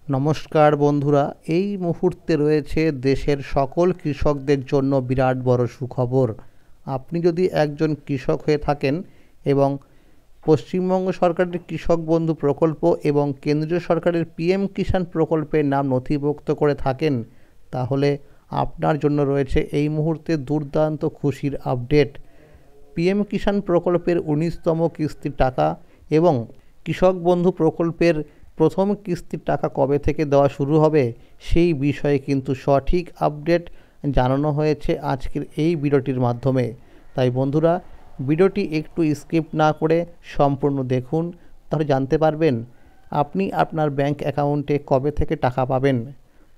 নমস্কার বন্ধুরা, এই মুহূর্তে রয়েছে দেশের সকল কৃষকদের জন্য বিরাট বড় সুখবর। আপনি যদি একজন কৃষক হয়ে থাকেন এবং পশ্চিমবঙ্গ সরকারের কৃষক বন্ধু প্রকল্প এবং কেন্দ্রীয় সরকারের পিএম কিষাণ প্রকল্পের নাম নথিভুক্ত করে থাকেন, তাহলে আপনার জন্য রয়েছে এই মুহূর্তে দুর্দান্ত খুশির আপডেট। পিএম কিষাণ প্রকল্পের ১৯তম কিস্তির টাকা এবং কৃষক বন্ধু প্রকল্পের প্রথম কিস্তির টাকা কবে থেকে দেওয়া শুরু হবে সেই বিষয়ে কিন্তু সঠিক আপডেট জানানো হয়েছে আজকের এই ভিডিওটির মাধ্যমে। তাই বন্ধুরা, ভিডিওটি একটু স্কিপ না করে সম্পূর্ণ দেখুন, তাহলে জানতে পারবেন আপনি আপনার ব্যাংক অ্যাকাউন্টে কবে থেকে টাকা পাবেন।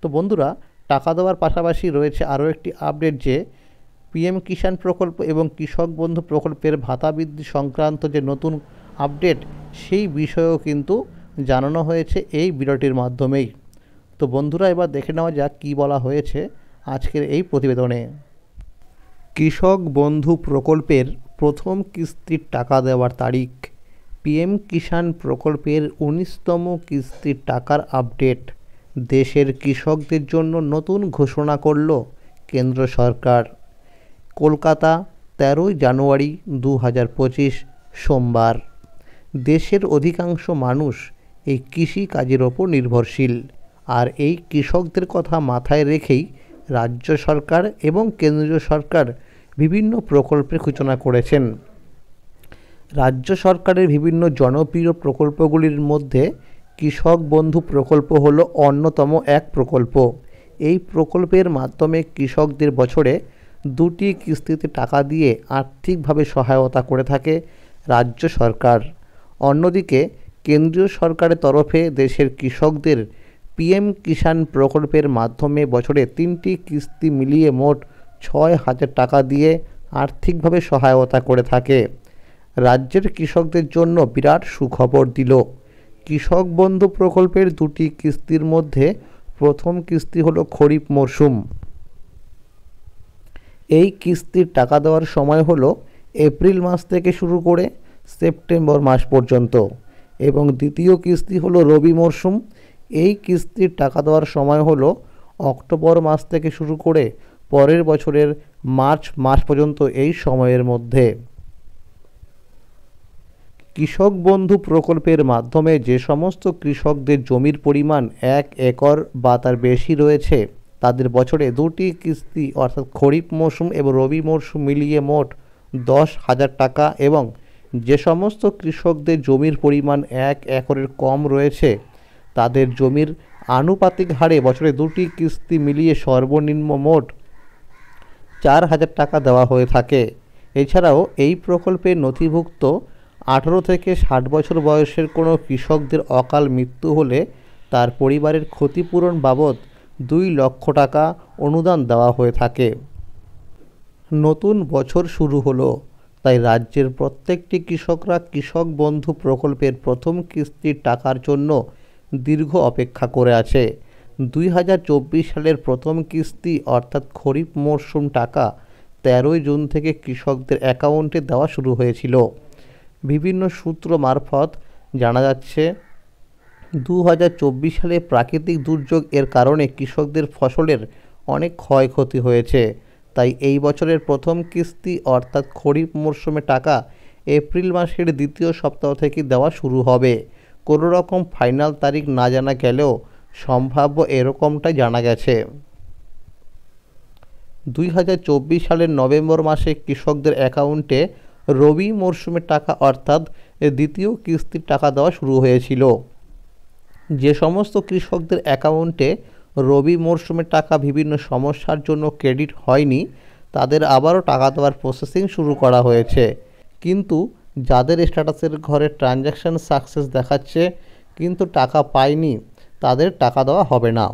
তো বন্ধুরা, টাকা দেওয়ার পাশাপাশি রয়েছে আরও একটি আপডেট যে পিএম কিষাণ প্রকল্প এবং কৃষক বন্ধু প্রকল্পের ভাতা বৃদ্ধি সংক্রান্ত যে নতুন আপডেট সেই বিষয়েও কিন্তু জানানো হয়েছে এই ভিডিওটির মাধ্যমেই। তো বন্ধুরা, এবার দেখে নেওয়া যাক কী বলা হয়েছে আজকের এই প্রতিবেদনে। কৃষক বন্ধু প্রকল্পের প্রথম কিস্তির টাকা দেওয়ার তারিখ। পিএম কিষাণ প্রকল্পের ১৯তম কিস্তির টাকার আপডেট। দেশের কৃষকদের জন্য নতুন ঘোষণা করল কেন্দ্র সরকার। কলকাতা, ১৩ জানুয়ারি ২০২৫ সোমবার। দেশের অধিকাংশ মানুষ এই কৃষি কাজের ওপর নির্ভরশীল, আর এই কৃষকদের কথা মাথায় রেখেই রাজ্য সরকার এবং কেন্দ্রীয় সরকার বিভিন্ন প্রকল্পের সূচনা করেছেন। রাজ্য সরকারের বিভিন্ন জনপ্রিয় প্রকল্পগুলির মধ্যে কৃষক বন্ধু প্রকল্প হলো অন্যতম এক প্রকল্প। এই প্রকল্পের মাধ্যমে কৃষকদের বছরে ২টি কিস্তিতে টাকা দিয়ে আর্থিকভাবে সহায়তা করে থাকে রাজ্য সরকার। অন্যদিকে কেন্দ্রীয় সরকারের তরফে দেশের কৃষকদের পিএম কিষাণ প্রকল্পের মাধ্যমে বছরে ৩টি কিস্তি মিলিয়ে মোট ৬,০০০ টাকা দিয়ে আর্থিকভাবে সহায়তা করে থাকে। রাজ্যের কৃষকদের জন্য বিরাট সুখবর দিল কৃষক বন্ধু প্রকল্পের ২টি কিস্তির মধ্যে প্রথম কিস্তি হলো খরিফ মরশুম। এই কিস্তির টাকা দেওয়ার সময় হলো এপ্রিল মাস থেকে শুরু করে সেপ্টেম্বর মাস পর্যন্ত, এবং দ্বিতীয় কিস্তি হলো রবি মরশুম। এই কিস্তির টাকা দেওয়ার সময় হলো অক্টোবর মাস থেকে শুরু করে পরের বছরের মার্চ মাস পর্যন্ত। এই সময়ের মধ্যে কৃষক বন্ধু প্রকল্পের মাধ্যমে যে সমস্ত কৃষকদের জমির পরিমাণ ১ একর বা তার বেশি রয়েছে, তাদের বছরে ২টি কিস্তি অর্থাৎ খরিফ মরশুম এবং রবি মরশুম মিলিয়ে মোট ১০,০০০ টাকা, এবং যে সমস্ত কৃষকদের জমির পরিমাণ ১ একরের কম রয়েছে, তাদের জমির আনুপাতিক হারে বছরে ২টি কিস্তি মিলিয়ে সর্বনিম্ন মোট ৪,০০০ টাকা দেওয়া হয়ে থাকে। এছাড়াও এই প্রকল্পে নথিভুক্ত ১৮ থেকে ৬০ বছর বয়সের কোনো কৃষকদের অকাল মৃত্যু হলে তার পরিবারের ক্ষতিপূরণ বাবদ ২ লক্ষ টাকা অনুদান দেওয়া হয়ে থাকে। নতুন বছর শুরু হলো, তাই রাজ্যের প্রত্যেকটি কৃষকরা কৃষক বন্ধু প্রকল্পের প্রথম কিস্তির টাকার জন্য দীর্ঘ অপেক্ষা করে আছে। ২০২৪ সালের প্রথম কিস্তি অর্থাৎ খরিফ মরশুম টাকা ১৩ জুন থেকে কৃষকদের অ্যাকাউন্টে দেওয়া শুরু হয়েছিল। বিভিন্ন সূত্র মারফত জানা যাচ্ছে ২০২৪ সালে প্রাকৃতিক দুর্যোগ এর কারণে কৃষকদের ফসলের অনেক ক্ষয়ক্ষতি হয়েছে। তাই এই বছরের প্রথম কিস্তি অর্থাৎ খরিফ মরশুমে টাকা এপ্রিল মাসের দ্বিতীয় সপ্তাহ থেকে দেওয়া শুরু হবে। কোনো রকম ফাইনাল তারিখ না জানা গেলেও সম্ভাব্য এরকমটাই জানা গেছে। ২০২৪ সালের নভেম্বর মাসে কৃষকদের অ্যাকাউন্টে রবি মরশুমের টাকা অর্থাৎ দ্বিতীয় কিস্তির টাকা দেওয়া শুরু হয়েছিল। যে সমস্ত কৃষকদের অ্যাকাউন্টে রবি মরশুমের টাকা বিভিন্ন সমস্যার জন্য ক্রেডিট হয়নি, তাদের আবারও টাকা দেওয়ার প্রসেসিং শুরু করা হয়েছে। কিন্তু যাদের স্ট্যাটাসের ঘরে ট্রানজ্যাকশান সাকসেস দেখাচ্ছে কিন্তু টাকা পায়নি, তাদের টাকা দেওয়া হবে না।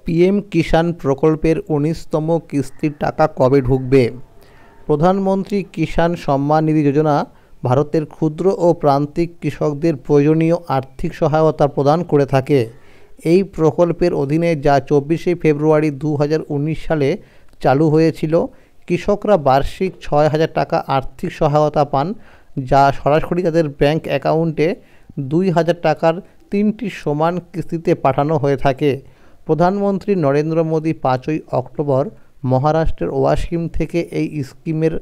পিএম কিষাণ প্রকল্পের ১৯তম কিস্তির টাকা কবে ঢুকবে? প্রধানমন্ত্রী কিষাণ সম্মান নিধি যোজনা ভারতের ক্ষুদ্র ও প্রান্তিক কৃষকদের প্রয়োজনীয় আর্থিক সহায়তা প্রদান করে থাকে। এই প্রকল্পের অধীনে যা ২৪শে ফেব্রুয়ারি ২০১৯ সালে চালু হয়েছিল, কৃষকরা বার্ষিক ৬,০০০ টাকা আর্থিক সহায়তা পান, যা সরাসরি তাদের ব্যাংক অ্যাকাউন্টে ২,০০০ টাকার 3টি সমান কিস্তিতে পাঠানো হয়ে থাকে। প্রধানমন্ত্রী নরেন্দ্র মোদী 5ই অক্টোবর মহারাষ্ট্রের ওয়াশিম থেকে এই স্কিমের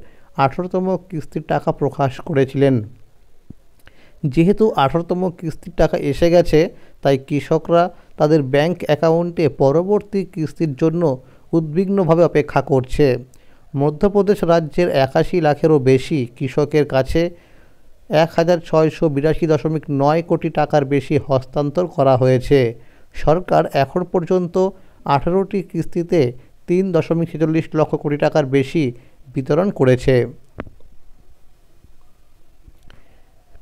18তম কিস্তির টাকা প্রকাশ করেছিলেন। যেহেতু 18তম কিস্তির টাকা এসে গেছে, তাই কৃষকরা তাদের ব্যাংক অ্যাকাউন্টে পরবর্তী কিস্তির জন্য উদ্বিগ্নভাবে অপেক্ষা করছে। মধ্যপ্রদেশ রাজ্যের 81 লাখেরও বেশি কৃষকের কাছে 1682.9 কোটি টাকার বেশি হস্তান্তর করা হয়েছে। সরকার এখন পর্যন্ত 18টি কিস্তিতে 3.46 লক্ষ কোটি টাকার বেশি বিতরণ করেছে।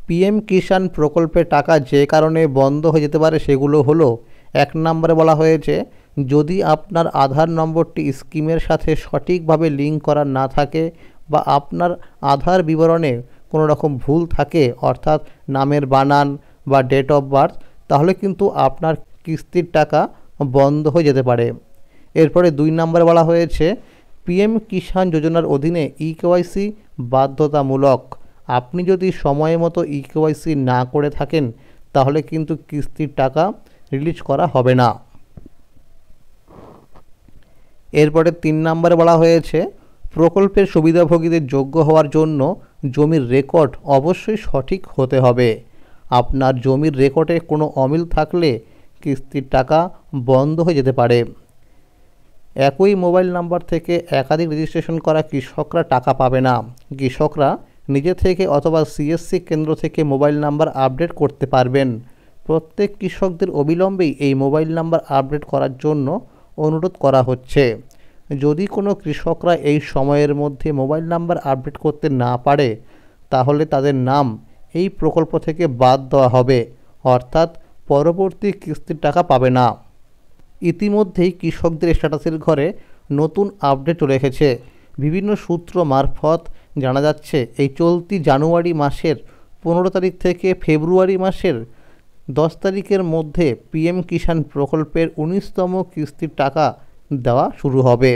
পিএম কিষাণ প্রকল্পের টাকা যে কারণে বন্ধ হয়ে যেতে পারে সেগুলো হলো, 1 নম্বরে বলা হয়েছে, যদি আপনার আধার নম্বরটি স্কিমের সাথে সঠিকভাবে লিঙ্ক করা না থাকে বা আপনার আধার বিবরণে কোনো রকম ভুল থাকে, অর্থাৎ নামের বানান বা ডেট অফ বার্থ, তাহলে কিন্তু আপনার কিস্তির টাকা বন্ধ হয়ে যেতে পারে। এরপরে 2 নম্বরে বলা হয়েছে, পিএম কিষাণ যোজনার অধীনে ইকেওয়াইসি বাধ্যতামূলক। আপনি যদি সময় মতো ইকেওয়াইসি না করে থাকেন তাহলে কিন্তু কিস্তির টাকা রিলিজ করা হবে না। এরপরে 3 নম্বরে বলা হয়েছে, প্রকল্পের সুবিধাভোগীদের যোগ্য হওয়ার জন্য জমির রেকর্ড অবশ্যই সঠিক হতে হবে। আপনার জমির রেকর্ডে কোনো অমিল থাকলে কিস্তির টাকা বন্ধ হয়ে যেতে পারে। একই মোবাইল নাম্বার থেকে একাধিক রেজিস্ট্রেশন করা কৃষকরা টাকা পাবে না। কৃষকরা নিজে থেকে অথবা সিএসসি কেন্দ্র থেকে মোবাইল নাম্বার আপডেট করতে পারবেন। প্রত্যেক কৃষকদের অবিলম্বেই এই মোবাইল নাম্বার আপডেট করার জন্য অনুরোধ করা হচ্ছে। যদি কোনো কৃষকরা এই সময়ের মধ্যে মোবাইল নাম্বার আপডেট করতে না পারে তাহলে তাদের নাম এই প্রকল্প থেকে বাদ দেওয়া হবে, অর্থাৎ পরবর্তী কিস্তির টাকা পাবে না। ইতিমধ্যেই কৃষকদের স্ট্যাটাসের ঘরে নতুন আপডেট চলে এসেছে। বিভিন্ন সূত্র মারফত জানা যাচ্ছে, এই চলতি জানুয়ারি মাসের 15 তারিখ থেকে ফেব্রুয়ারি মাসের 10 তারিখের মধ্যে পিএম কিষাণ প্রকল্পের 19তম কিস্তির টাকা দেওয়া শুরু হবে।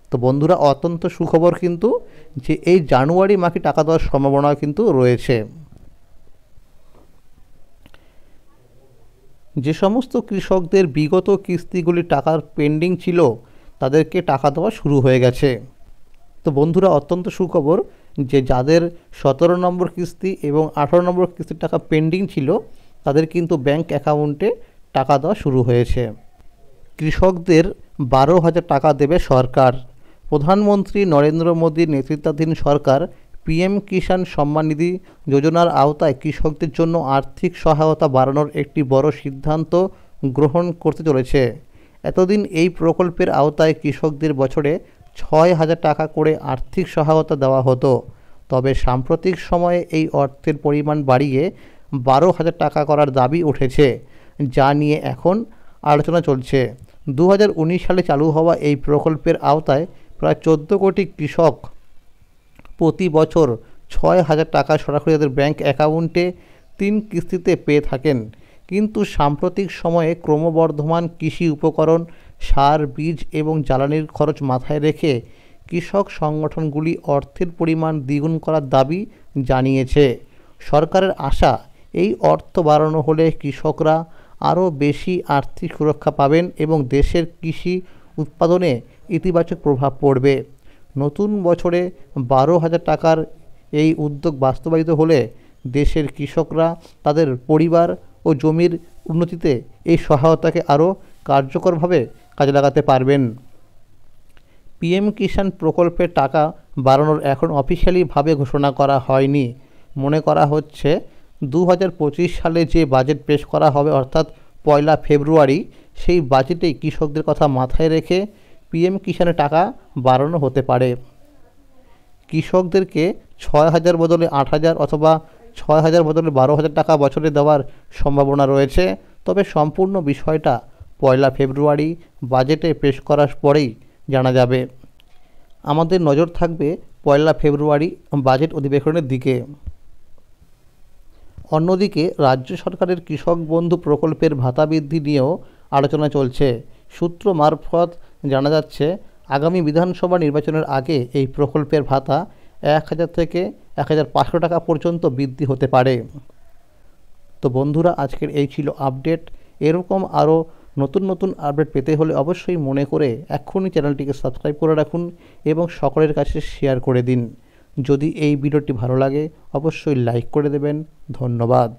তো বন্ধুরা, অত্যন্ত সুখবর কিন্তু যে এই জানুয়ারি মাসে টাকা দেওয়ার সম্ভাবনা কিন্তু রয়েছে। যে সমস্ত কৃষকদের বিগত কিস্তিগুলি টাকার পেন্ডিং ছিল তাদেরকে টাকা দেওয়া শুরু হয়ে গেছে। তো বন্ধুরা, অত্যন্ত সুখবর যে যাদের 17 নম্বর কিস্তি এবং 18 নম্বর কিস্তির টাকা পেন্ডিং ছিল তাদের কিন্তু ব্যাংক অ্যাকাউন্টে টাকা দেওয়া শুরু হয়েছে। কৃষকদের 12,000 টাকা দেবে সরকার। প্রধানমন্ত্রী নরেন্দ্র মোদীর নেতৃত্বাধীন সরকার পিএম কিষাণ সম্মান নিধি যোজনার আওতায় কৃষকদের জন্য আর্থিক সহায়তা বাড়ানোর একটি বড় সিদ্ধান্ত গ্রহণ করতে চলেছে। এতদিন এই প্রকল্পের আওতায় কৃষকদের বছরে 6,000 টাকা করে আর্থিক সহায়তা দেওয়া হতো, তবে সাম্প্রতিক সময়ে এই অর্থের পরিমাণ বাড়িয়ে 12,000 টাকা করার দাবি উঠেছে, যা নিয়ে এখন আলোচনা চলছে। 2019 সালে চালু হওয়া এই প্রকল্পের আওতায় প্রায় 14 কোটি কৃষক প্রতি বছর 6,000 টাকা সরাসরি তাদের ব্যাংক অ্যাকাউন্টে 3 কিস্তিতে পেয়ে থাকেন। কিন্তু সাম্প্রতিক সময়ে ক্রমবর্ধমান কৃষি উপকরণ, সার, বীজ এবং জ্বালানির খরচ মাথায় রেখে কৃষক সংগঠনগুলি অর্থের পরিমাণ দ্বিগুণ করার দাবি জানিয়েছে। সরকারের আশা, এই অর্থ বাড়ানো হলে কৃষকরা আরও বেশি আর্থিক সুরক্ষা পাবেন এবং দেশের কৃষি উৎপাদনে ইতিবাচক প্রভাব পড়বে। নতুন বছরে 12,000 টাকার এই উদ্যোগ বাস্তবায়িত হলে দেশের কৃষকরা তাদের পরিবার ও জমির উন্নতিতে এই সহায়তাকে আরও কার্যকরভাবে কাজে লাগাতে পারবেন। পিএম কিষাণ প্রকল্পের টাকা বাড়ানোর এখন অফিসিয়ালিভাবে ঘোষণা করা হয়নি। মনে করা হচ্ছে 2025 সালে যে বাজেট পেশ করা হবে, অর্থাৎ 1 ফেব্রুয়ারি, সেই বাজেটেই কৃষকদের কথা মাথায় রেখে পিএম কিষাণের টাকা বাড়ানো হতে পারে। কৃষকদেরকে 6,000 বদলে 8,000 অথবা 6,000 বদলে 12,000 টাকা বছরে দেওয়ার সম্ভাবনা রয়েছে, তবে সম্পূর্ণ বিষয়টা 1 ফেব্রুয়ারি বাজেটে পেশ করার পরেই জানা যাবে। আমাদের নজর থাকবে 1 ফেব্রুয়ারি বাজেট অধিবেশনের দিকে। অন্যদিকে রাজ্য সরকারের কৃষক বন্ধু প্রকল্পের ভাতা বৃদ্ধি নিয়েও আলোচনা চলছে। সূত্র মারফত জানা যাচ্ছে, আগামী বিধানসভা নির্বাচনের আগে এই প্রকল্পের ভাতা 1,000 থেকে 1,500 টাকা পর্যন্ত বৃদ্ধি হতে পারে। তো বন্ধুরা, আজকের এই ছিল আপডেট। এরকম আরও নতুন নতুন আপডেট পেতে হলে অবশ্যই মনে করে এক্ষুনি চ্যানেলটিকে সাবস্ক্রাইব করে রাখুন এবং সকলের কাছে শেয়ার করে দিন। যদি এই ভিডিওটি ভালো লাগে অবশ্যই লাইক করে দেবেন। ধন্যবাদ।